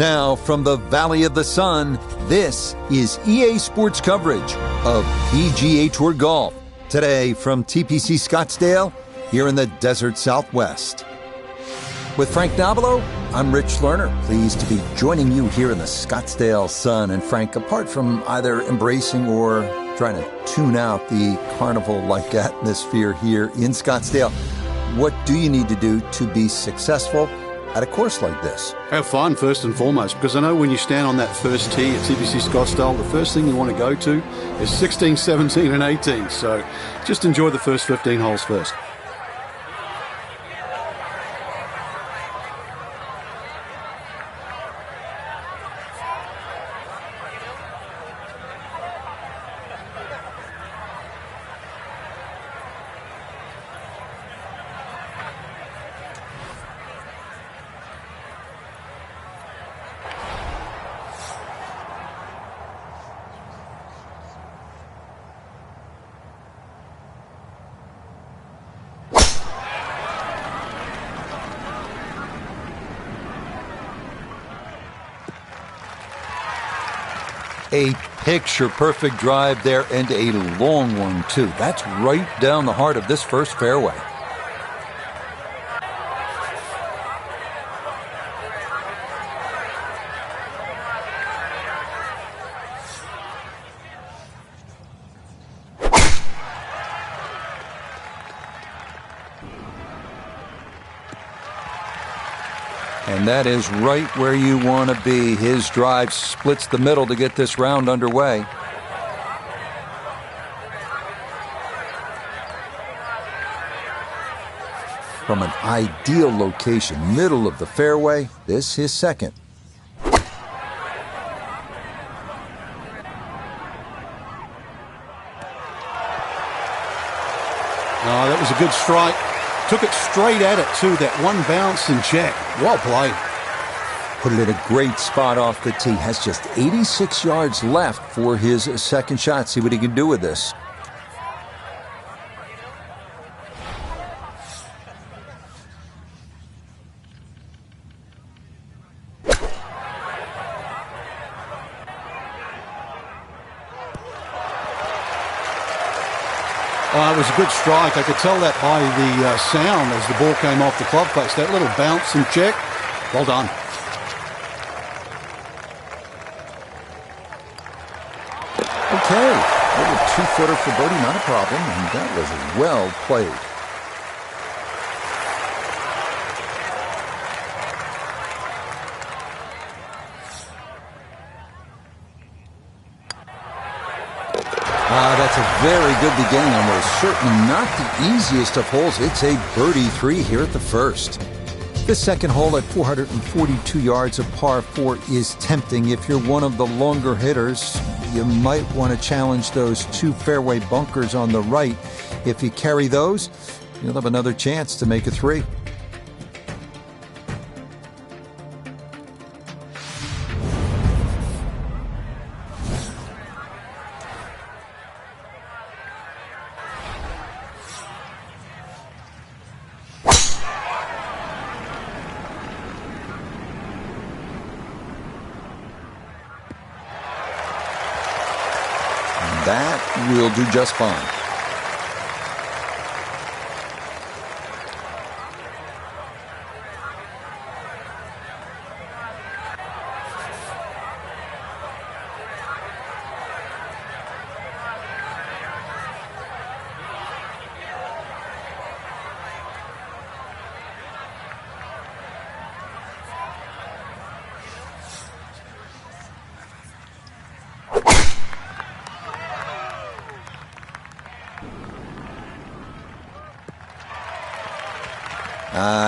Now, from the Valley of the Sun, this is EA Sports coverage of PGA Tour Golf. Today from TPC Scottsdale, here in the desert Southwest. With Frank Nobilo, I'm Rich Lerner, pleased to be joining you here in the Scottsdale sun. And Frank, apart from either embracing or trying to tune out the carnival-like atmosphere here in Scottsdale, what do you need to do to be successful at a course like this? Have fun first and foremost, because I know when you stand on that first tee at TPC Scottsdale, the first thing you want to go to is 16, 17 and 18. So just enjoy the first 15 holes first. A picture-perfect drive there, and a long one, too. That's right down the heart of this first fairway. And that is right where you want to be. His drive splits the middle to get this round underway. From an ideal location, middle of the fairway, this his second. Oh, that was a good strike. Took it straight at it, too. That one bounce and check. Well played. Put it at a great spot off the tee. Has just 86 yards left for his second shot. See what he can do with this. It was a good strike. I could tell that by the sound as the ball came off the club face. That little bounce and check. Well done. Okay, little two-footer for birdie, not a problem, and that was well played. That's a very good beginning on what is certainly not the easiest of holes. It's a birdie 3 here at the first. The second hole at 442 yards of par 4 is tempting. If you're one of the longer hitters, you might want to challenge those two fairway bunkers on the right. If you carry those, you'll have another chance to make a 3. That will do just fine.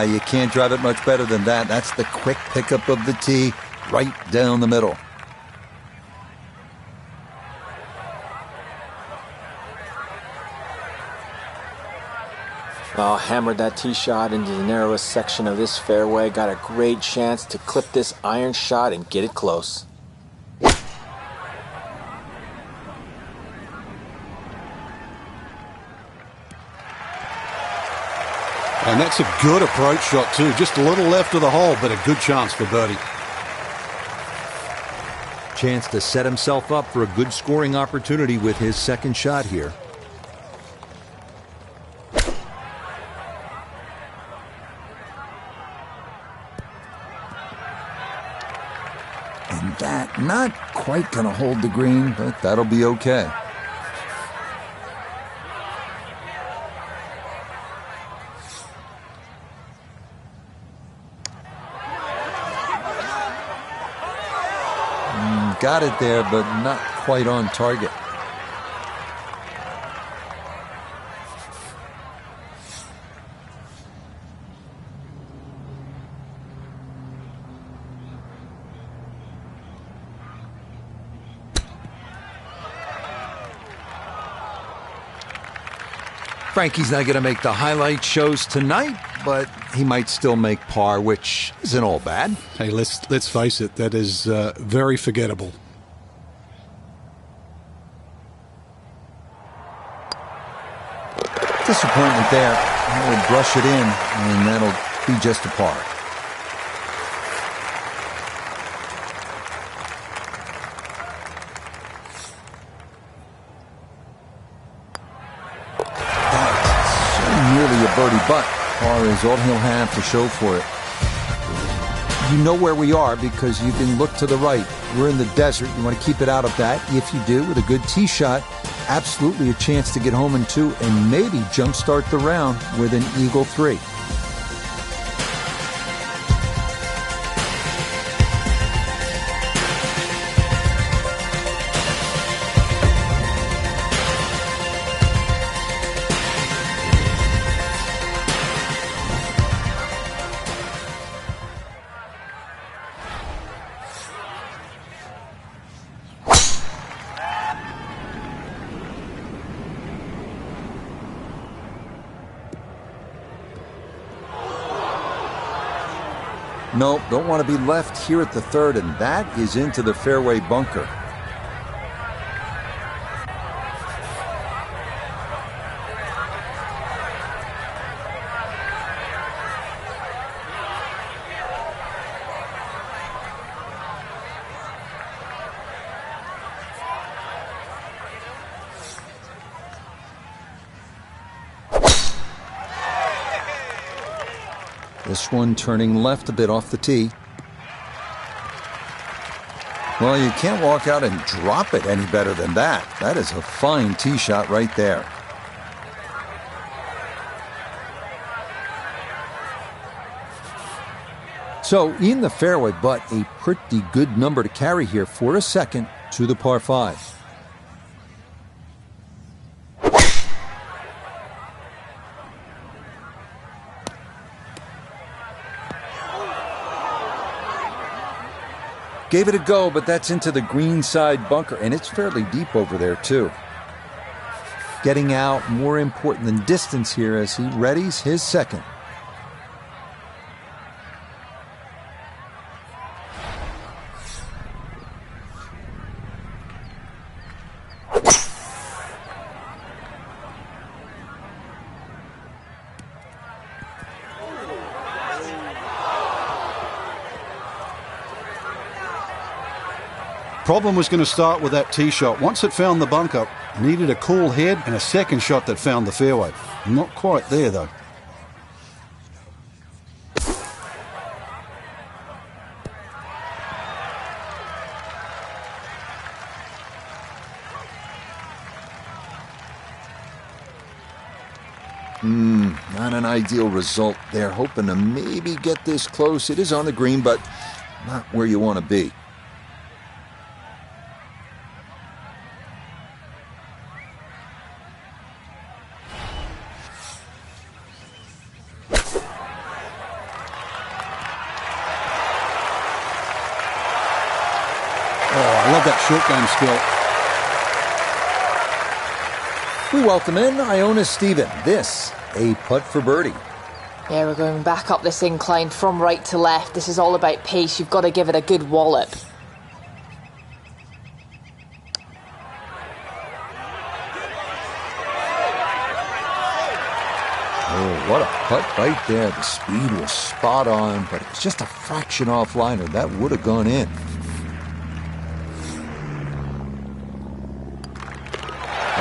You can't drive it much better than that. That's the quick pickup of the tee right down the middle. Well, hammered that tee shot into the narrowest section of this fairway. Got a great chance to clip this iron shot and get it close. And that's a good approach shot too. Just a little left of the hole, but a good chance for birdie. Chance to set himself up for a good scoring opportunity with his second shot here. And that not quite going to hold the green, but that'll be okay. Got it there, but not quite on target. Frankie's not going to make the highlight shows tonight, but he might still make par, which isn't all bad. Hey, let's face it, that is very forgettable. Disappointment there. He'll brush it in, and that'll be just a par. Nearly a birdie, but par is all he'll have to show for it. You know where we are because you can look to the right. We're in the desert. You want to keep it out of that. If you do, with a good tee shot, absolutely a chance to get home in 2 and maybe jumpstart the round with an eagle 3. Nope, don't want to be left here at the 3rd, and that is into the fairway bunker. This one turning left a bit off the tee. Well, you can't walk out and drop it any better than that. That is a fine tee shot right there. So in the fairway, but a pretty good number to carry here for a second to the par 5. Gave it a go, but that's into the green side bunker, and it's fairly deep over there, too. Getting out more important than distance here as he readies his second. Problem was going to start with that tee shot. Once it found the bunker, needed a cool head and a second shot that found the fairway. Not quite there, though. Not an ideal result there. Hoping to maybe get this close. It is on the green, but not where you want to be. I love that short game skill. We welcome in Iona Stephen. This, a putt for birdie. Yeah, we're going back up this incline from right to left. This is all about pace. You've got to give it a good wallop. Oh, what a putt right there. The speed was spot on, but it was just a fraction offline, or that would have gone in.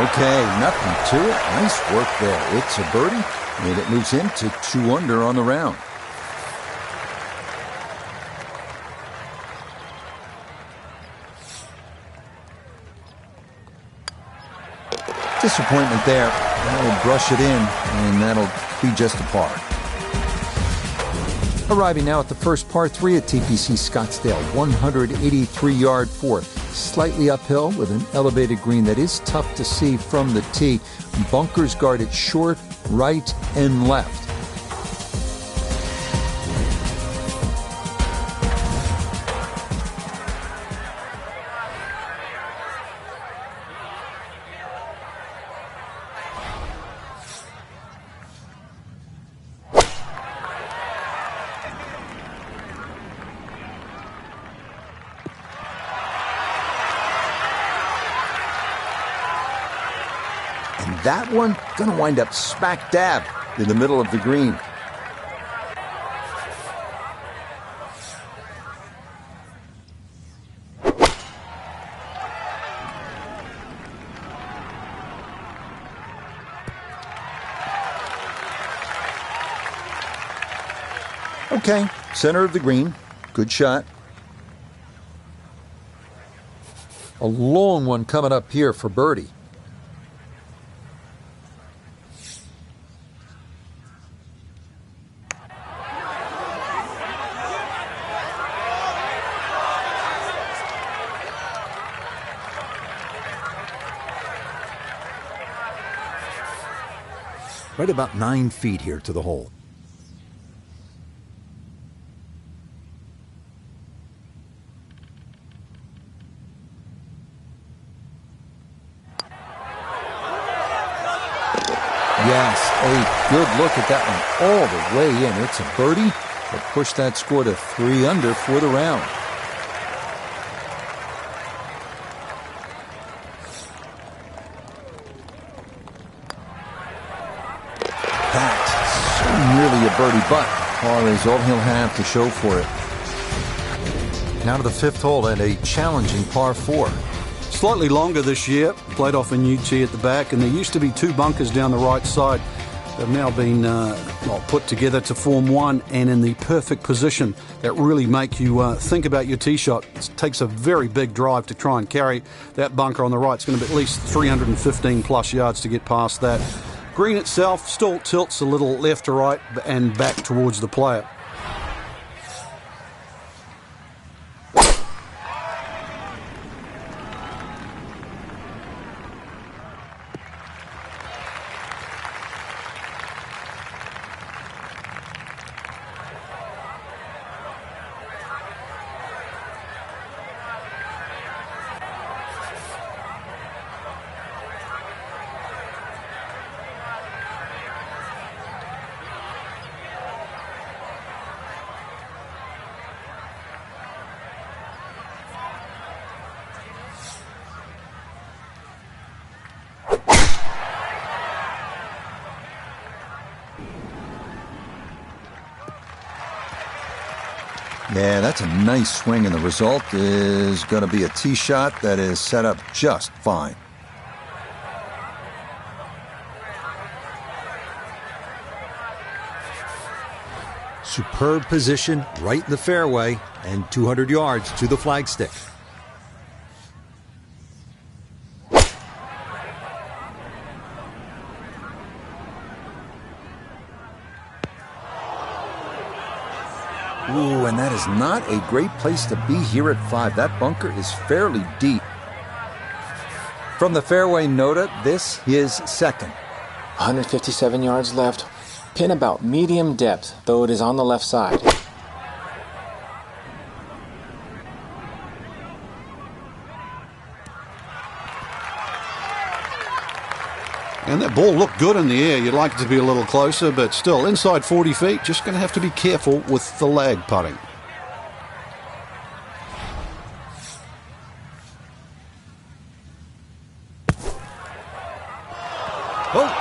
Okay, nothing to it. Nice work there. It's a birdie, and it moves him to 2 under on the round. Disappointment there. That'll brush it in, and that'll be just a par. Arriving now at the first par 3 at TPC Scottsdale, 183-yard fourth. Slightly uphill with an elevated green that is tough to see from the tee. Bunkers guarded short, right, and left. And that one gonna wind up smack dab in the middle of the green. Okay, center of the green. Good shot. A long one coming up here for birdie. Right about 9 feet here to the hole. Yes, a good look at that one all the way in. It's a birdie that pushed that score to 3 under for the round. That's so nearly a birdie, but par is all he'll have to show for it. Now to the 5th hole and a challenging par 4. Slightly longer this year, played off a new tee at the back, and there used to be 2 bunkers down the right side. They've now been put together to form one, and in the perfect position that really make you think about your tee shot. It takes a very big drive to try and carry that bunker on the right. It's going to be at least 315 plus yards to get past that. Green itself still tilts a little left to right and back towards the player. Yeah, that's a nice swing, and the result is going to be a tee shot that is set up just fine. Superb position, right in the fairway, and 200 yards to the flagstick. Ooh, and that is not a great place to be here at 5. That bunker is fairly deep. From the fairway nota, this is 2nd. 157 yards left. Pin about medium depth, though it is on the left side. And that ball looked good in the air. You'd like it to be a little closer, but still inside 40 feet. Just going to have to be careful with the lag putting. Oh!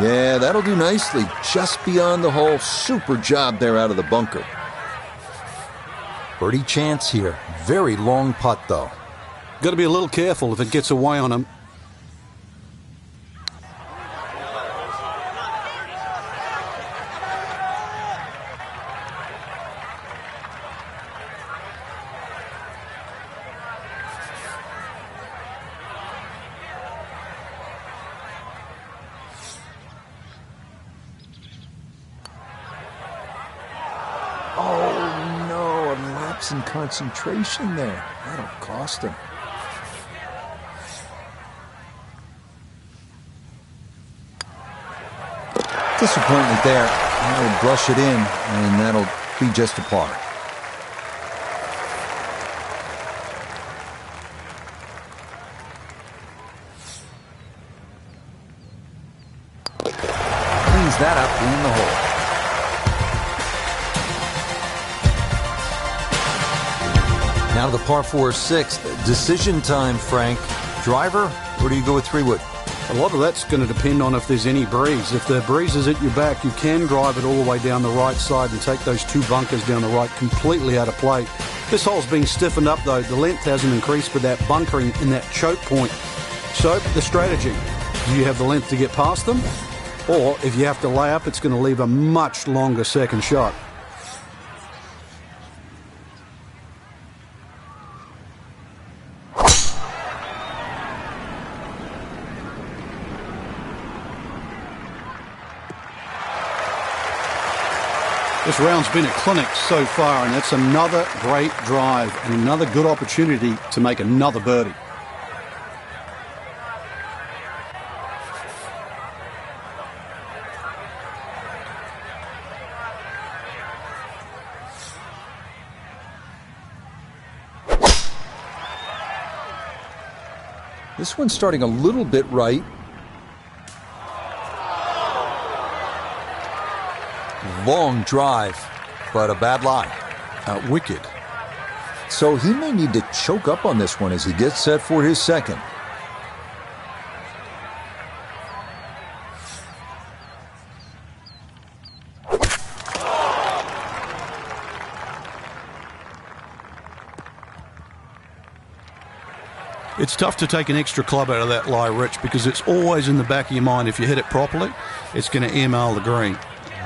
Yeah, that'll do nicely. Just beyond the hole. Super job there out of the bunker. Birdie chance here. Very long putt, though. Got to be a little careful if it gets away on him. Oh no, a lapse in concentration there. That'll cost him. Disappointment there. That'll brush it in, and that'll be just a par. Cleans that up in the hole. Now to the par 4 6th. Decision time, Frank. Driver, or do you go with 3-wood? A lot of that's going to depend on if there's any breeze. If the breeze is at your back, you can drive it all the way down the right side and take those 2 bunkers down the right completely out of play. This hole's been stiffened up though. The length hasn't increased with that bunkering in that choke point. So the strategy, do you have the length to get past them? Or if you have to lay up, it's going to leave a much longer second shot. This round's been a clinic so far, and that's another great drive and another good opportunity to make another birdie. This one's starting a little bit right. Long drive, but a bad lie. Wicked. So he may need to choke up on this one as he gets set for his second. It's tough to take an extra club out of that lie, Rich, because it's always in the back of your mind. If you hit it properly, it's going to email the green.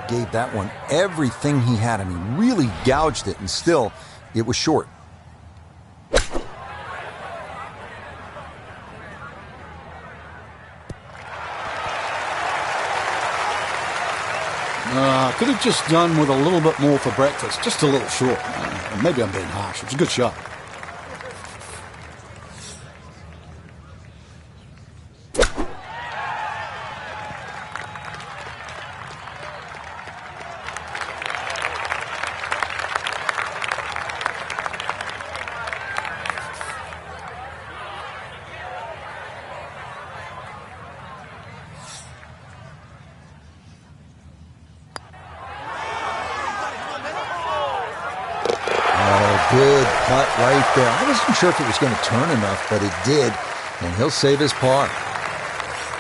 Gave that one everything he had. I mean, really gouged it, and still, it was short. Could have just done with a little bit more for breakfast. Just a little short. Maybe I'm being harsh. It was a good shot. Good putt right there. I wasn't sure if it was going to turn enough, but it did, and he'll save his par.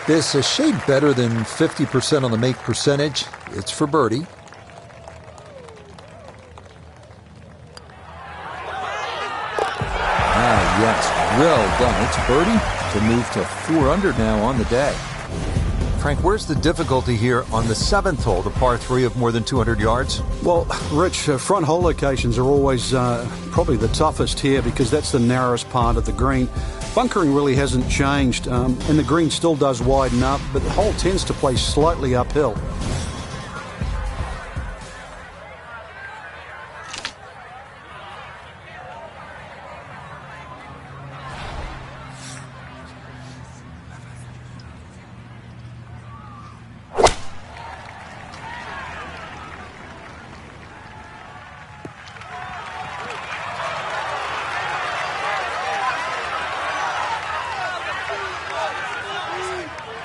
This a shade better than 50% on the make percentage. It's for birdie. Ah, yes, well done. It's birdie to move to 4 under now on the day. Frank, where's the difficulty here on the 7th hole, the par 3 of more than 200 yards? Well, Rich, front hole locations are always probably the toughest here because that's the narrowest part of the green. Bunkering really hasn't changed, and the green still does widen up, but the hole tends to play slightly uphill.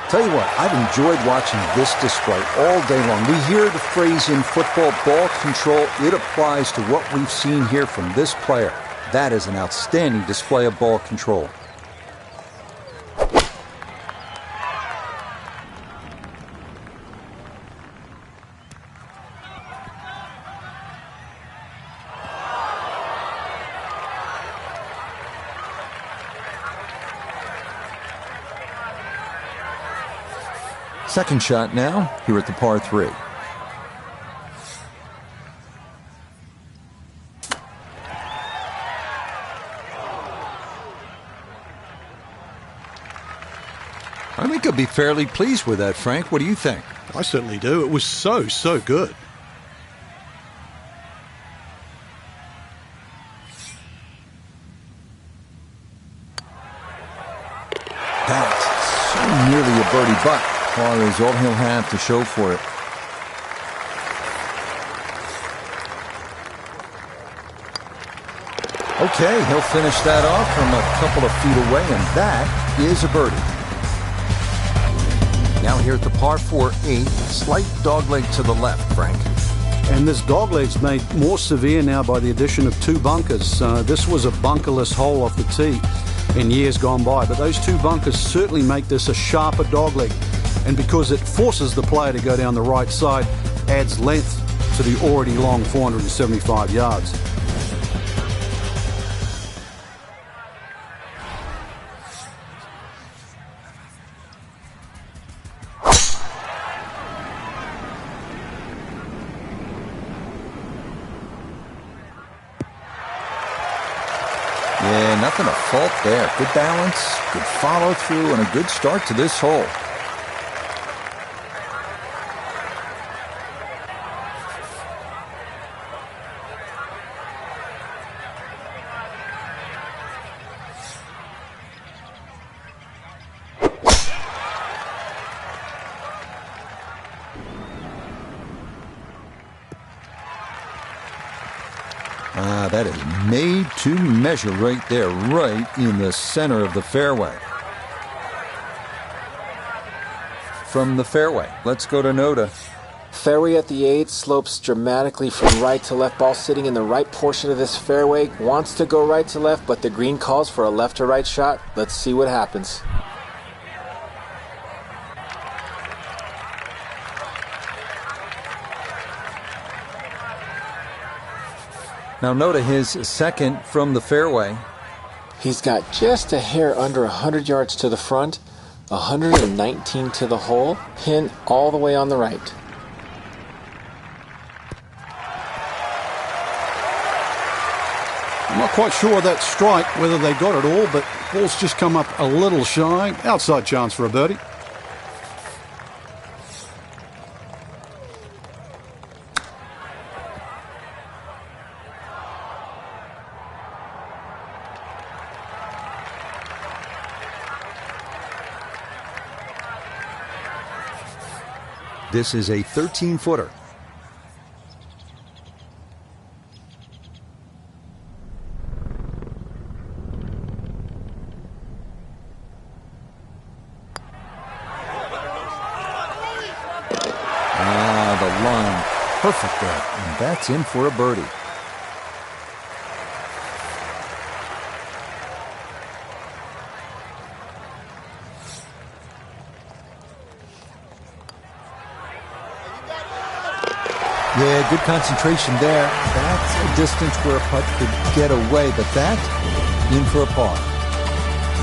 Tell you what, I've enjoyed watching this display all day long. We hear the phrase in football, ball control. It applies to what we've seen here from this player. That is an outstanding display of ball control. second shot now here at the par 3. I think he'll be fairly pleased with that, Frank. What do you think? I certainly do. It was so good. That's so nearly a birdie, but par is all he'll have to show for it. Okay, he'll finish that off from a couple of feet away, and that is a birdie. Now here at the par 4 8, slight dogleg to the left, Frank. And this dogleg's made more severe now by the addition of 2 bunkers. This was a bunkerless hole off the tee in years gone by, but those 2 bunkers certainly make this a sharper dogleg. And because it forces the player to go down the right side, adds length to the already long 475 yards. Yeah, nothing to fault there. Good balance, good follow through, and a good start to this hole. That is made to measure right there, right in the center of the fairway. From the fairway, let's go to Noda. Fairway at the 8 slopes dramatically from right to left. Ball sitting in the right portion of this fairway. Wants to go right to left, but the green calls for a left to right shot. Let's see what happens. Now Noda, his second from the fairway. He's got just a hair under 100 yards to the front, 119 to the hole, pin all the way on the right. I'm not quite sure of that strike, whether they got it all, but ball's just come up a little shy. Outside chance for a birdie. This is a 13-footer. The line. Perfect there. And that's in for a birdie. Yeah, good concentration there. That's a distance where a putt could get away, but that in for a par.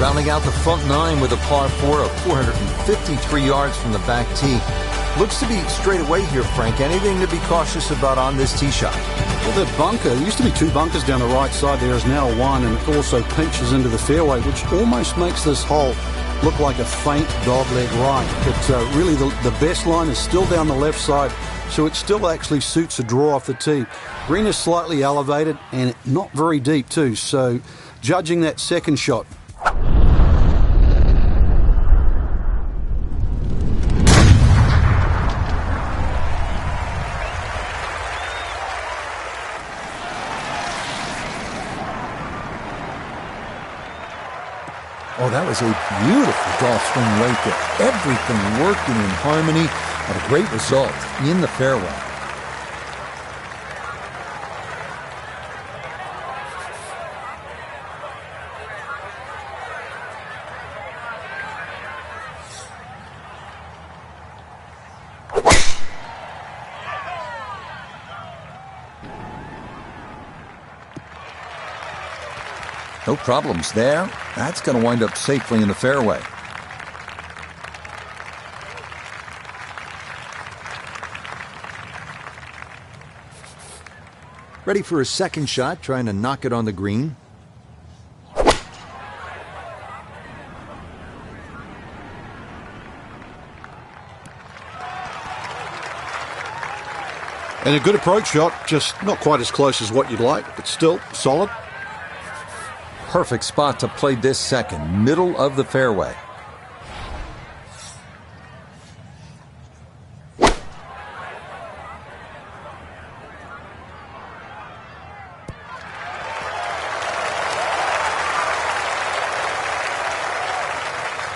Rounding out the front 9 with a par 4 of 453 yards from the back tee. Looks to be straight away here, Frank. Anything to be cautious about on this tee shot? Well, that bunker, there used to be 2 bunkers down the right side. There is now 1, and it also pinches into the fairway, which almost makes this hole look like a faint dogleg right. But really the best line is still down the left side, so it still actually suits a draw off the tee. Green is slightly elevated and not very deep too, so judging that second shot. Oh, that was a beautiful golf swing right there. Everything working in harmony, and a great result in the fairway. No problems there. That's going to wind up safely in the fairway. Ready for a second shot, trying to knock it on the green. And a good approach shot, just not quite as close as what you'd like, but still solid. Perfect spot to play this second, middle of the fairway.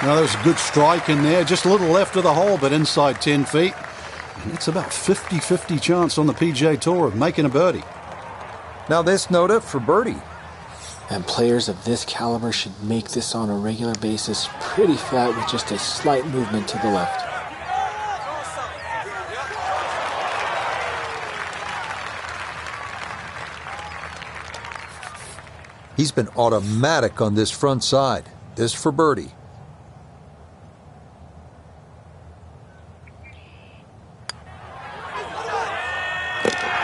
Now, there was a good strike in there, just a little left of the hole, but inside 10 feet. And it's about 50-50 chance on the PGA Tour of making a birdie. Now this nota for birdie. And players of this caliber should make this on a regular basis pretty flat with just a slight movement to the left. He's been automatic on this front side. This for birdie.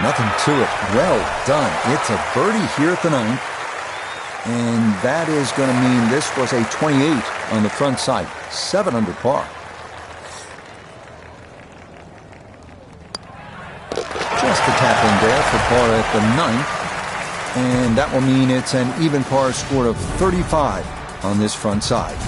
Nothing to it. Well done. It's a birdie here at the ninth. And that is going to mean this was a 28 on the front side. 7 under par. Just a tap in there for par at the ninth. And that will mean it's an even par score of 35 on this front side.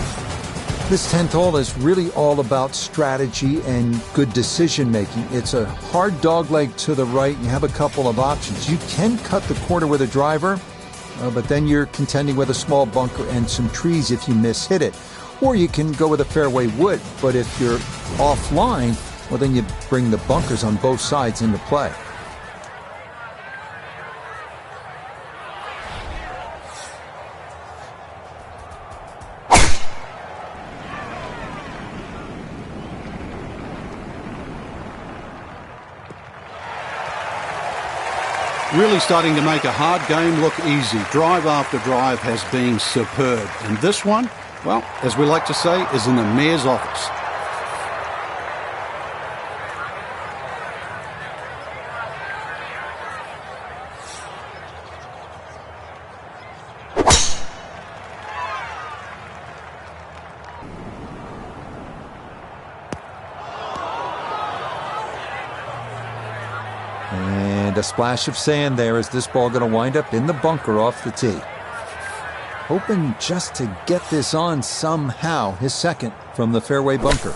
This 10th hole is really all about strategy and good decision making. It's a hard dogleg to the right. You have a couple of options. You can cut the corner with a driver, but then you're contending with a small bunker and some trees if you miss-hit it. Or you can go with a fairway wood, but if you're offline, well, then you bring the bunkers on both sides into play. Really starting to make a hard game look easy. Drive after drive has been superb. And this one, well, as we like to say, is in the mayor's office. And a splash of sand there. Is this ball going to wind up in the bunker off the tee? Hoping just to get this on somehow. His second from the fairway bunker.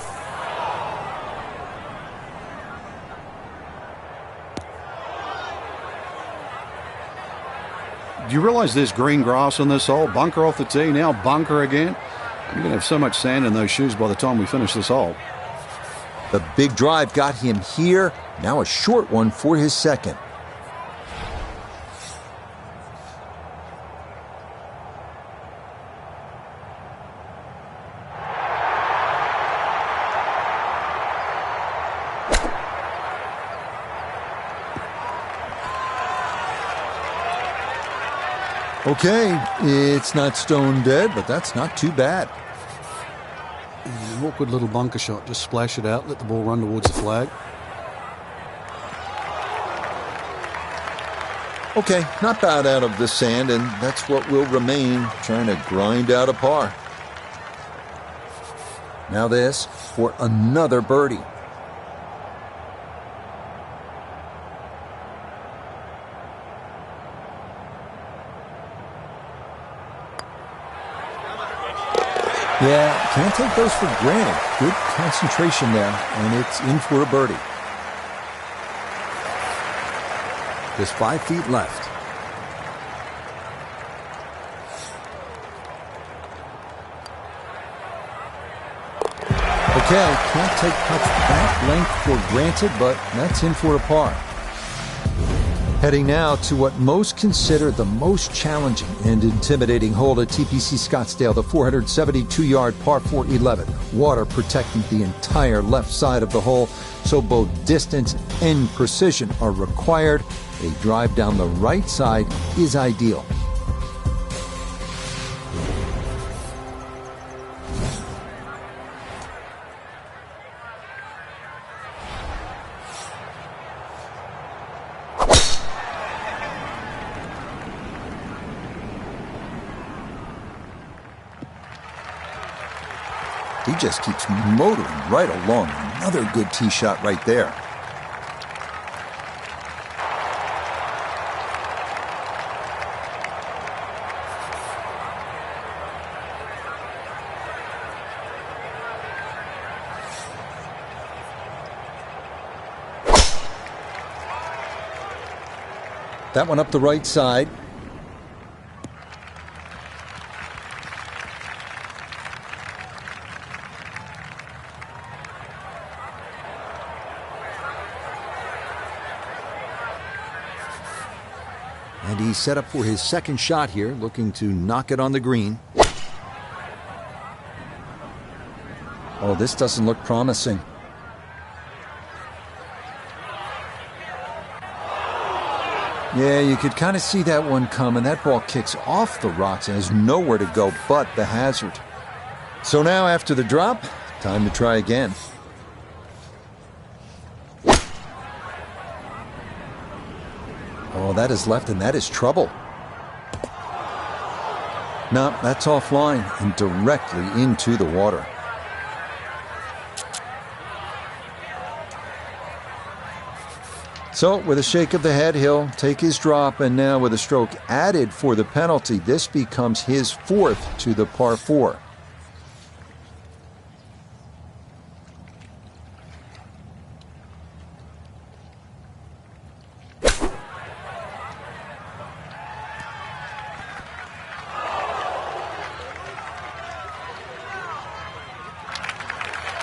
Do you realize there's green grass on this hole? Bunker off the tee, now bunker again. You're going to have so much sand in those shoes by the time we finish this hole. The big drive got him here. Now a short one for his second. Okay, it's not stone dead, but that's not too bad. An awkward little bunker shot. Just splash it out, let the ball run towards the flag. Okay, not bad out of the sand, and that's what will remain, trying to grind out a par. Now this for another birdie. Yeah, can't take those for granted. Good concentration there, and it's in for a birdie. Just 5 feet left. Okay, can't take much back length for granted, but that's in for a par. Heading now to what most consider the most challenging and intimidating hole at TPC Scottsdale, the 472-yard par 4 11. Water protecting the entire left side of the hole, so both distance and precision are required. A drive down the right side is ideal. He just keeps motoring right along. Another good tee shot right there. That one up the right side. And he's set up for his second shot here, looking to knock it on the green. Oh, this doesn't look promising. Yeah, you could kind of see that one coming. That ball kicks off the rocks and has nowhere to go but the hazard. So now after the drop, time to try again. Oh, that is left and that is trouble. No, that's offline and directly into the water. So, with a shake of the head, he'll take his drop, and now with a stroke added for the penalty, this becomes his fourth to the par 4.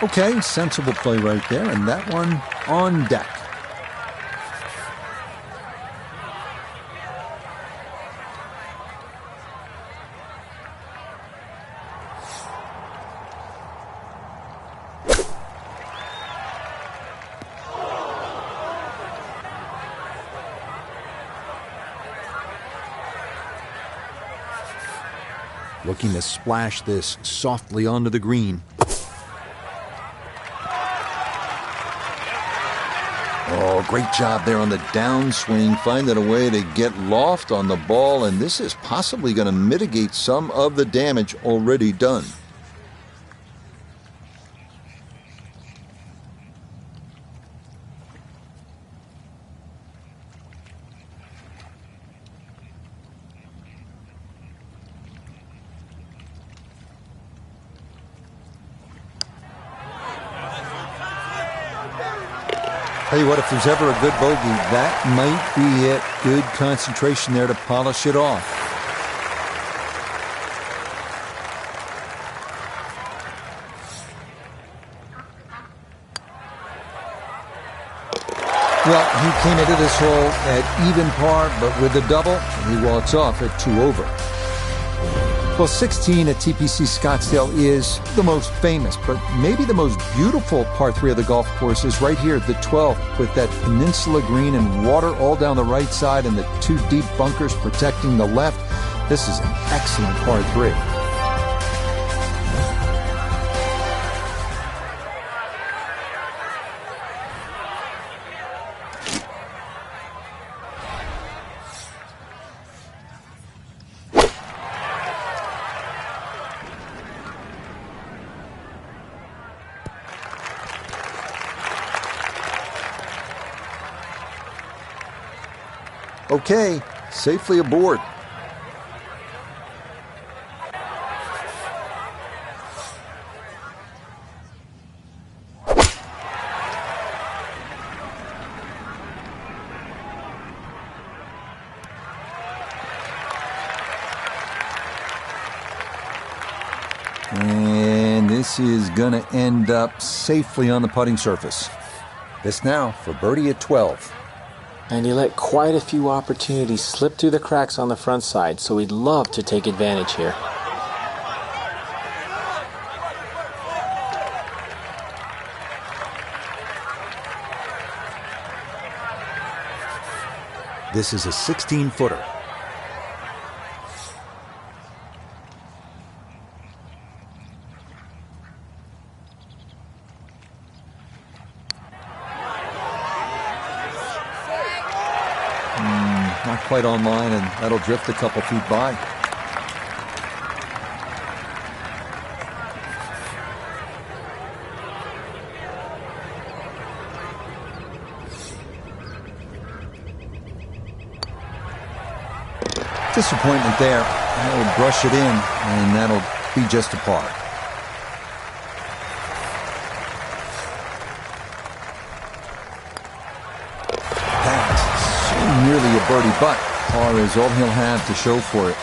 Okay, sensible play right there, and that one on deck. Looking to splash this softly onto the green. Oh, great job there on the downswing, finding a way to get loft on the ball, and this is possibly going to mitigate some of the damage already done. Tell you what, if there's ever a good bogey, that might be it. Good concentration there to polish it off. Well, he came into this hole at even par, but with the double, he walks off at 2 over. Well, 16 at TPC Scottsdale is the most famous, but maybe the most beautiful par 3 of the golf course is right here, the 12th, with that peninsula green and water all down the right side and the 2 deep bunkers protecting the left. This is an excellent par 3. Okay, safely aboard. And this is going to end up safely on the putting surface. This now for birdie at 12. And he let quite a few opportunities slip through the cracks on the front side, so he'd love to take advantage here. This is a 16-footer. Not quite on line, and that'll drift a couple feet by. Disappointment there. That'll brush it in, and that'll be just a par. That's so nearly a birdie, but par is all he'll have to show for it.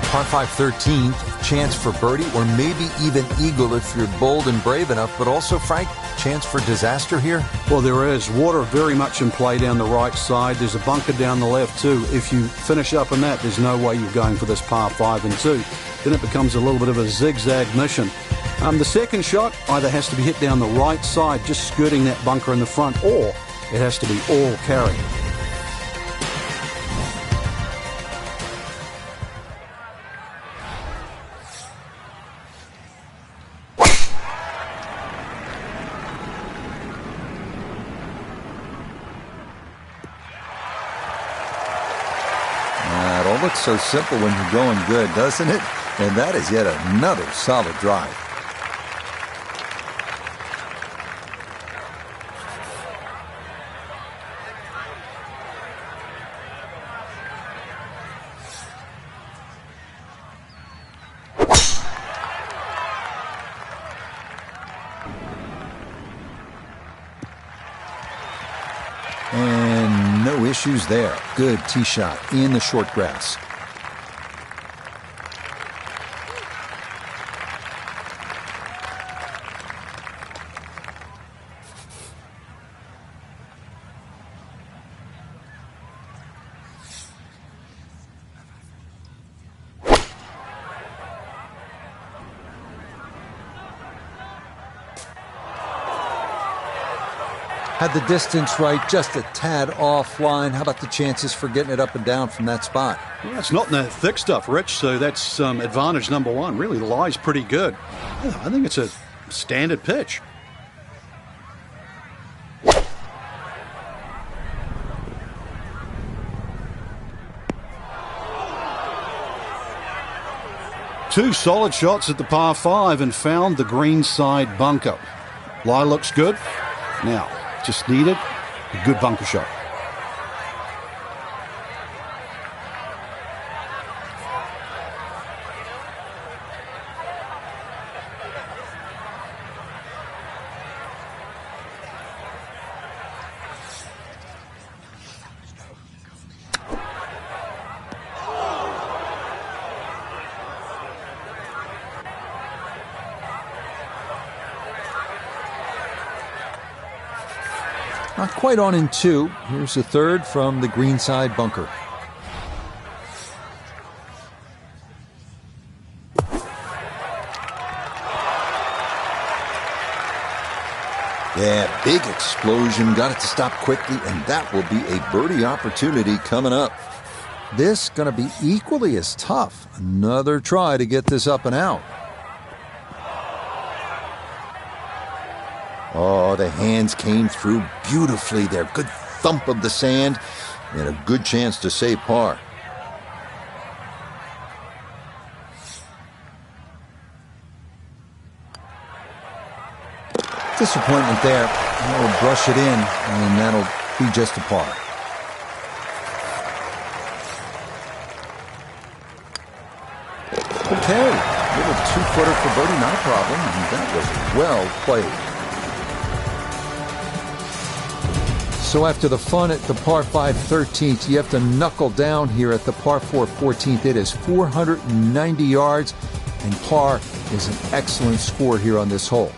Par 5 13th, chance for birdie or maybe even eagle if you're bold and brave enough, but also, Frank, chance for disaster here? Well, there is. Water very much in play down the right side. There's a bunker down the left too. If you finish up in that, there's no way you're going for this par 5 and 2. Then it becomes a little bit of a zigzag mission. The second shot either has to be hit down the right side, just skirting that bunker in the front, or it has to be all carry. It all looks so simple when you're going good, doesn't it? And that is yet another solid drive. And no issues there. Good tee shot in the short grass. Had the distance right, just a tad offline. How about the chances for getting it up and down from that spot? Well, it's not in that thick stuff, Rich, so that's advantage number one. Really lies pretty good. Yeah, I think it's a standard pitch. Two solid shots at the par 5 and found the green side bunker. Lie looks good. Now, just needed a good bunker shot. Not quite on in 2. Here's the third from the green side bunker. Yeah, big explosion. Got it to stop quickly, and that will be a birdie opportunity coming up. This going to be equally as tough. Another try to get this up and out. Oh, the hands came through beautifully there. Good thump of the sand and a good chance to save par. Disappointment there. That'll brush it in, and that'll be just a par. Okay, little 2-footer for birdie, not a problem, and that was well played. So after the fun at the par 5 13th, you have to knuckle down here at the par 4 14th. It is 490 yards, and par is an excellent score here on this hole.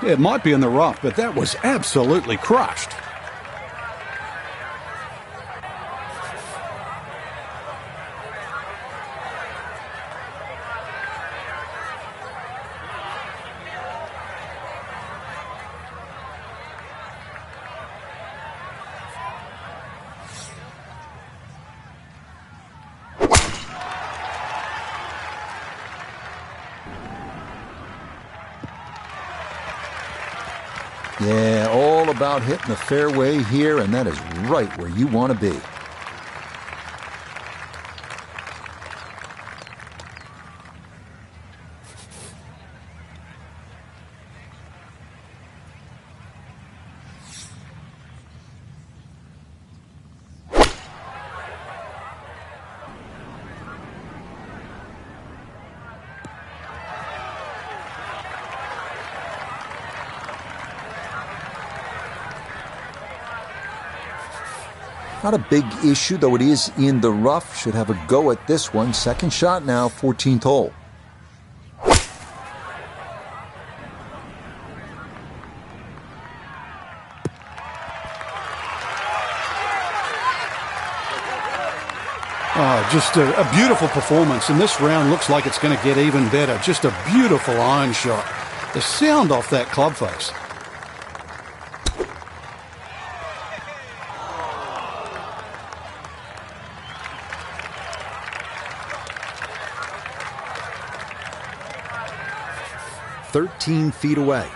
It might be in the rough, but that was absolutely crushed. Yeah, all about hitting the fairway here, and that is right where you want to be. Not a big issue, though it is in the rough. Should have a go at this one. Second shot now, 14th hole. Oh, just a beautiful performance. And this round looks like it's going to get even better. Just a beautiful iron shot. The sound off that club face. "13 feet away.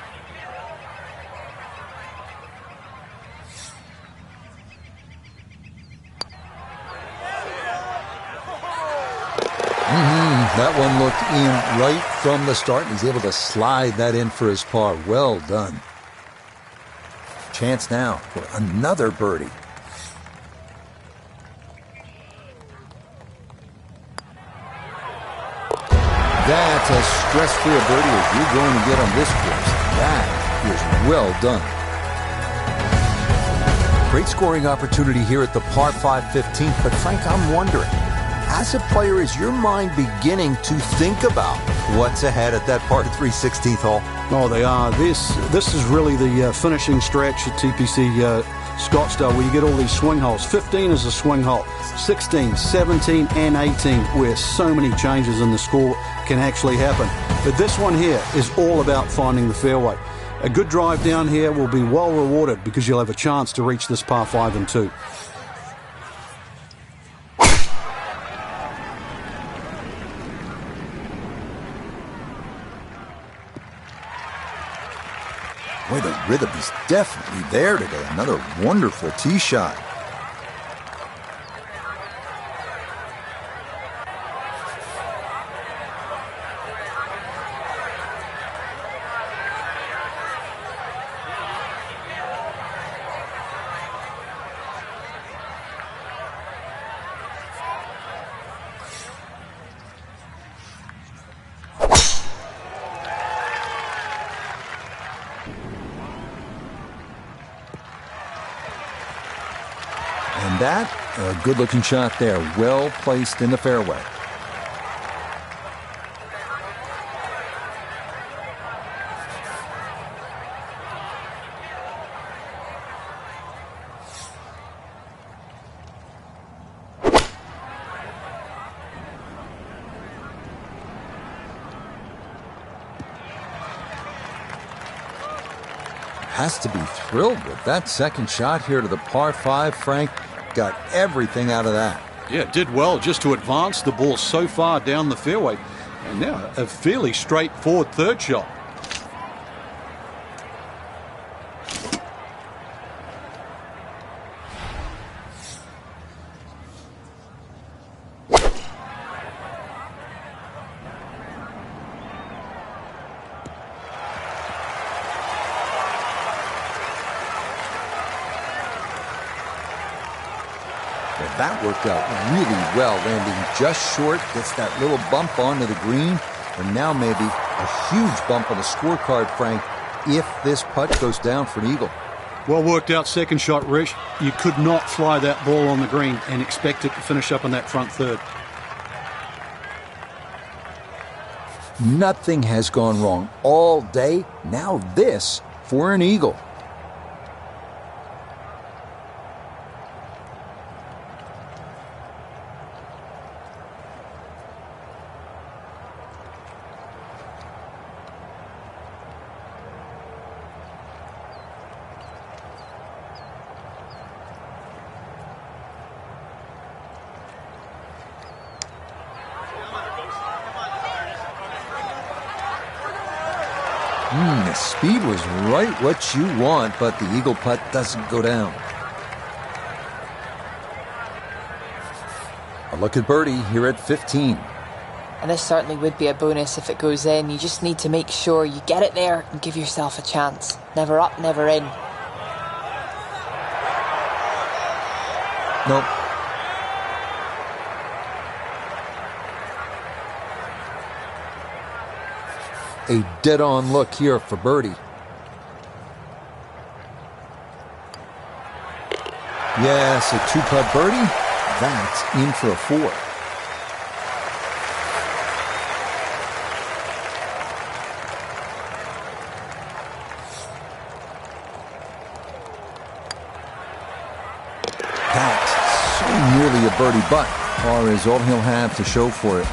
That one looked in right from the start. He's able to slide that in for his par. Well done. Chance now for another birdie. That's as stress-free a birdie as you're going to get on this course. That is well done. Great scoring opportunity here at the par 5 15th, but Frank, I'm wondering, as a player, is your mind beginning to think about what's ahead at that par 3 16th hole? Oh, they are. This is really the finishing stretch at TPC Scottsdale, where you get all these swing holes. 15 is a swing hole. 16, 17, and 18, where so many changes in the score can actually happen. But this one here is all about finding the fairway. A good drive down here will be well rewarded because you'll have a chance to reach this par 5 and 2. Boy, the rhythm is definitely there today. Another wonderful tee shot. And that, a good-looking shot there, well placed in the fairway. Has to be thrilled with that second shot here to the par 5, Frank. Got everything out of that. Yeah, did well just to advance the ball so far down the fairway. And now a fairly straightforward third shot. That worked out really well, landing just short, gets that little bump onto the green, and now maybe a huge bump on the scorecard, Frank, if this putt goes down for an eagle. Well worked out second shot, Rich. You could not fly that ball on the green and expect it to finish up in that front third. Nothing has gone wrong all day. Now this for an eagle. The speed was right what you want, but the eagle putt doesn't go down. A look at birdie here at 15. And this certainly would be a bonus if it goes in. You just need to make sure you get it there and give yourself a chance. Never up, never in. Nope. A dead-on look here for birdie. Yes, a two-putt birdie. That's in for a 4. That's so nearly a birdie, but par is all he'll have to show for it.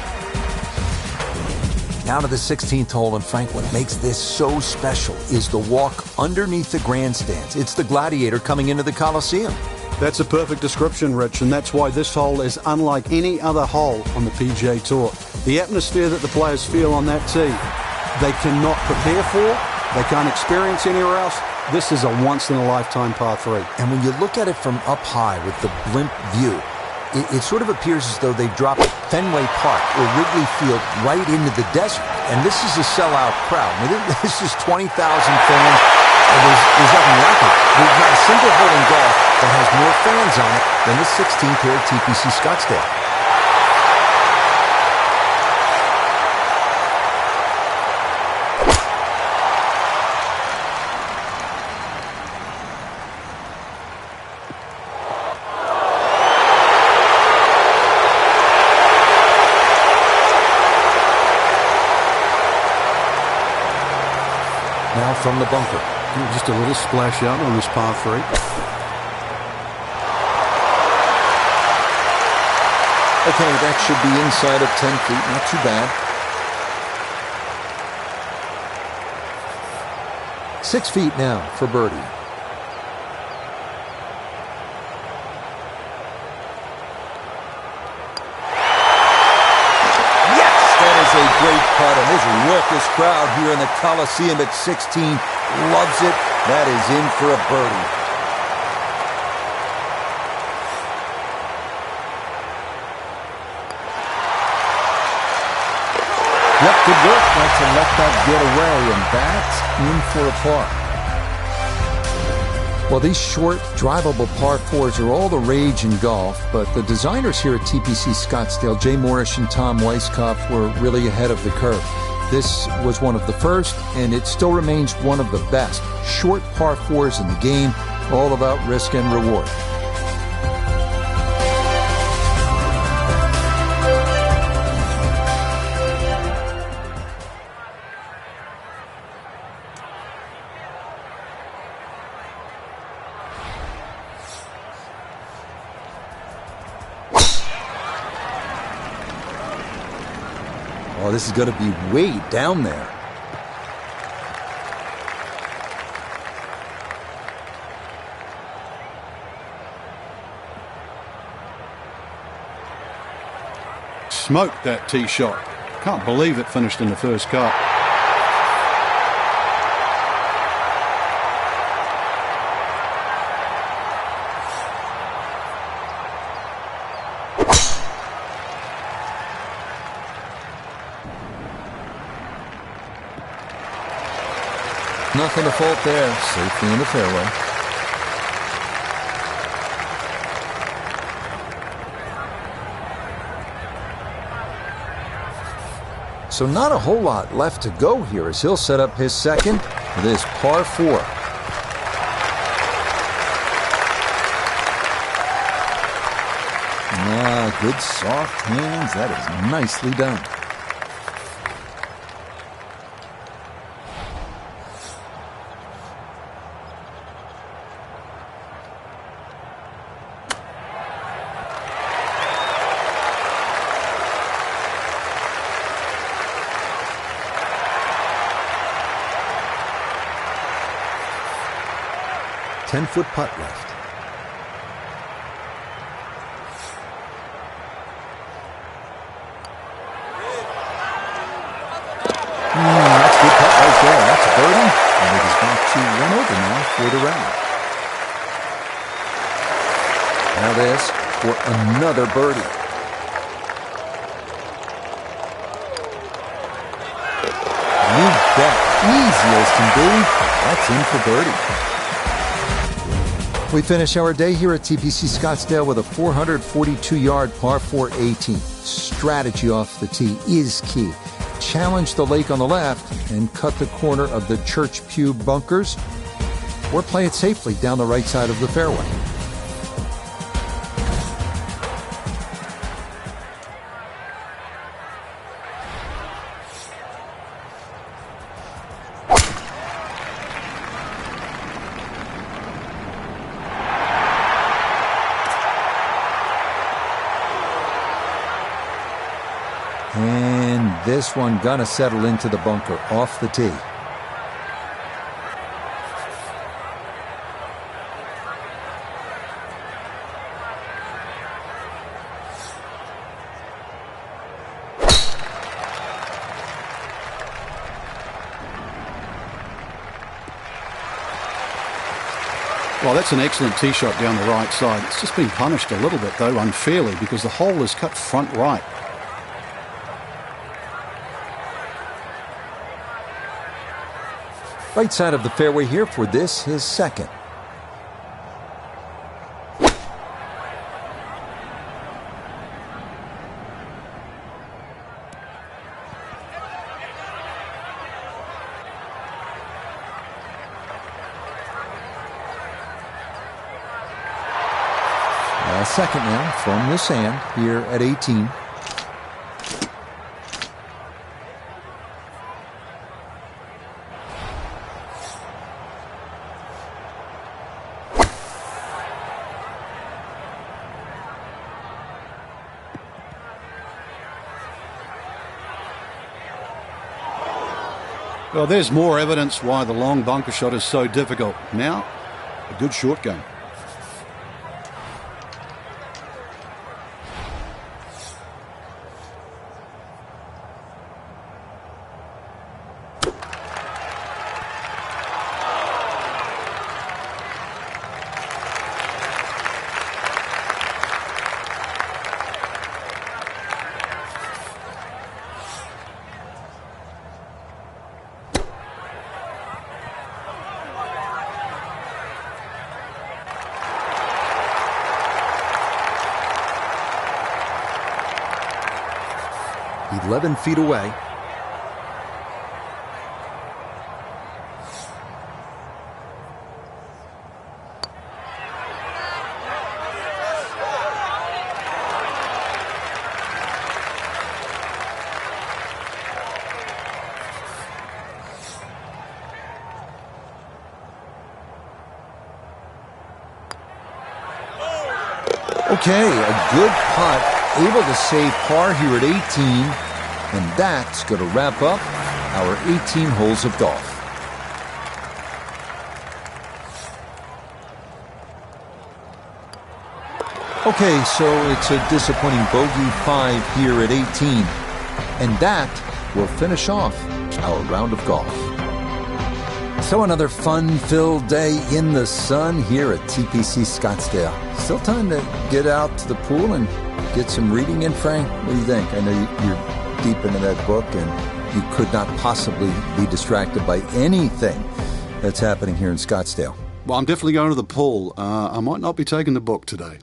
Now to the 16th hole, and Frank, what makes this so special is the walk underneath the grandstands. It's the Gladiator coming into the Coliseum. That's a perfect description, Rich, and that's why this hole is unlike any other hole on the PGA Tour. The atmosphere that the players feel on that tee, they cannot prepare for, they can't experience anywhere else. This is a once-in-a-lifetime par 3. And when you look at it from up high with the blimp view, it sort of appears as though they've dropped Fenway Park or Wrigley Field right into the desert. And this is a sellout crowd. I mean, this is 20,000 fans. There's nothing like it. There's not a single hole in golf that has more fans on it than the 16th here at TPC Scottsdale. Now from the bunker. Just a little splash out on this par 3. Okay, that should be inside of 10 feet. Not too bad. 6 feet now for birdie. A great putt, and there's a raucous crowd here in the Coliseum at 16. Loves it. That is in for a birdie. Yep, good work not to let that get away, and that's in for a par. Well, these short, drivable par 4s are all the rage in golf, but the designers here at TPC Scottsdale, Jay Morrish and Tom Weiskopf, were really ahead of the curve. This was one of the first, and it still remains one of the best. Short par 4s in the game, all about risk and reward. Oh, this is going to be way down there. Smoked that tee shot. Can't believe it finished in the first cut. Nothing to fault there. Safely in the fairway. So not a whole lot left to go here as he'll set up his second with his par 4. Good soft hands. That is nicely done. Ten-foot putt left. That's a good putt right there. That's a birdie. under now for the round. Now this for another birdie. You bet. Easy as can be. That's in for birdie. We finish our day here at TPC Scottsdale with a 442-yard par 4 18. Strategy off the tee is key. Challenge the lake on the left and cut the corner of the Church Pew bunkers, or play it safely down the right side of the fairway. And this one gonna settle into the bunker off the tee. Well, that's an excellent tee shot down the right side. It's just been punished a little bit, though, unfairly, because the hole is cut front right. Right side of the fairway here for this, his second. Second now from the sand here at 18. Well, there's more evidence why the long bunker shot is so difficult. Now, a good short game. "11 feet away." Okay, a good putt, able to save par here at 18, and that's going to wrap up our 18 holes of golf. Okay, so it's a disappointing bogey 5 here at 18, and that will finish off our round of golf. So another fun-filled day in the sun here at TPC Scottsdale. Still time to get out to the pool and get some reading in, Frank? What do you think? I know you're deep into that book and you could not possibly be distracted by anything that's happening here in Scottsdale. Well, I'm definitely going to the pool. I might not be taking the book today.